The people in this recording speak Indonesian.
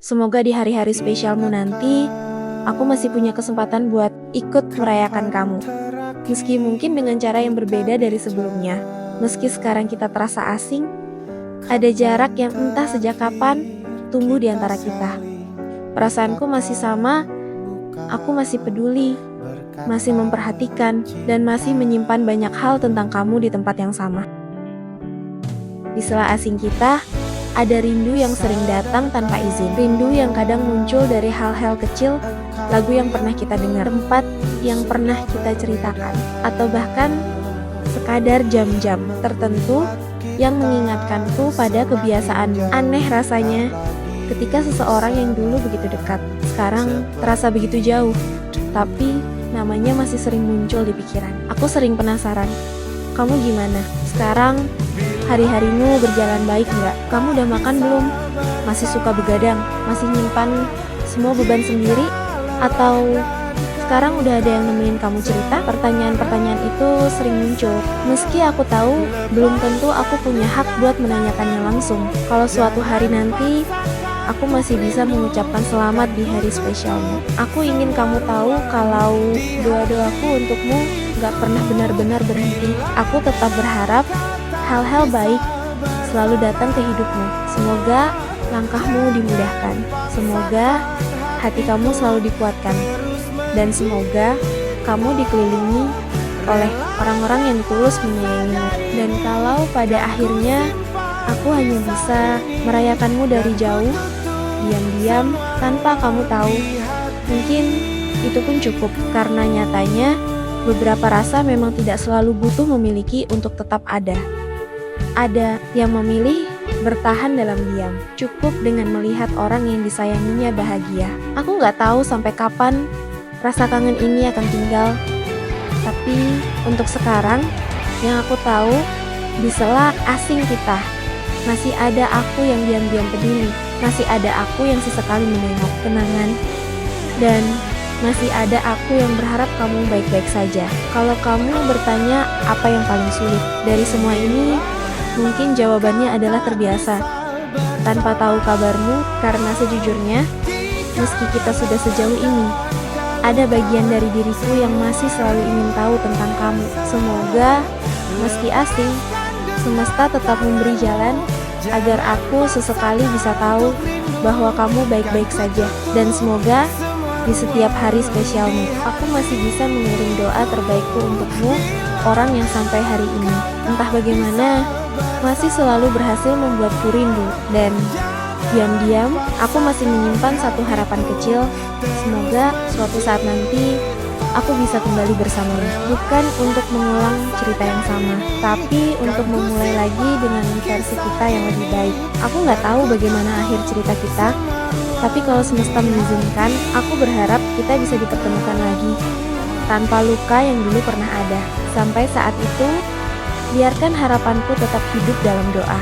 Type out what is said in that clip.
Semoga di hari-hari spesialmu nanti, aku masih punya kesempatan buat ikut merayakan kamu. Meski mungkin dengan cara yang berbeda dari sebelumnya. Meski sekarang kita terasa asing, ada jarak yang entah sejak kapan tumbuh di antara kita. Perasaanku masih sama, aku masih peduli, masih memperhatikan, dan masih menyimpan banyak hal tentang kamu di tempat yang sama. Di sela asing kita, ada rindu yang sering datang tanpa izin. Rindu yang kadang muncul dari hal-hal kecil, lagu yang pernah kita dengar, tempat yang pernah kita ceritakan, atau bahkan sekadar jam-jam tertentu yang mengingatkanku pada kebiasaanmu. Aneh rasanya ketika seseorang yang dulu begitu dekat, sekarang terasa begitu jauh, tapi namanya masih sering muncul di pikiran. Aku sering penasaran, kamu gimana? Sekarang hari-harimu berjalan baik nggak? Kamu udah makan belum? Masih suka begadang? Masih nyimpan semua beban sendiri? Atau sekarang udah ada yang nemenin kamu cerita? Pertanyaan-pertanyaan itu sering muncul. Meski aku tahu belum tentu aku punya hak buat menanyakannya langsung. Kalau suatu hari nanti aku masih bisa mengucapkan selamat di hari spesialmu. Aku ingin kamu tahu kalau doa-doaku untukmu gak pernah benar-benar berhenti. Aku tetap berharap hal-hal baik selalu datang ke hidupmu. Semoga langkahmu dimudahkan. Semoga hati kamu selalu dikuatkan. Dan semoga kamu dikelilingi oleh orang-orang yang tulus menyayangimu. Dan kalau pada akhirnya aku hanya bisa merayakanmu dari jauh, diam-diam, tanpa kamu tahu, mungkin itu pun cukup. Karena nyatanya, beberapa rasa memang tidak selalu butuh memiliki untuk tetap ada. Ada yang memilih bertahan dalam diam. Cukup dengan melihat orang yang disayanginya bahagia. Aku gak tahu sampai kapan rasa kangen ini akan tinggal. Tapi untuk sekarang, yang aku tahu, di sela asing kita, masih ada aku yang diam-diam peduli. Masih ada aku yang sesekali menengok kenangan. Dan masih ada aku yang berharap kamu baik-baik saja. Kalau kamu bertanya apa yang paling sulit dari semua ini, mungkin jawabannya adalah terbiasa tanpa tahu kabarmu. Karena sejujurnya, meski kita sudah sejauh ini, ada bagian dari diriku yang masih selalu ingin tahu tentang kamu. Semoga meski asing, semesta tetap memberi jalan agar aku sesekali bisa tahu bahwa kamu baik-baik saja. Dan semoga di setiap hari spesialmu, aku masih bisa mengirim doa terbaikku untukmu, orang yang sampai hari ini, entah bagaimana, masih selalu berhasil membuatku rindu. Dan diam-diam, aku masih menyimpan satu harapan kecil. Semoga suatu saat nanti aku bisa kembali bersamamu. Bukan untuk mengulang cerita yang sama, tapi untuk memulai lagi dengan versi kita yang lebih baik. Aku nggak tahu bagaimana akhir cerita kita, tapi kalau semesta mengizinkan, aku berharap kita bisa dipertemukan lagi tanpa luka yang dulu pernah ada. Sampai saat itu, biarkan harapanku tetap hidup dalam doa.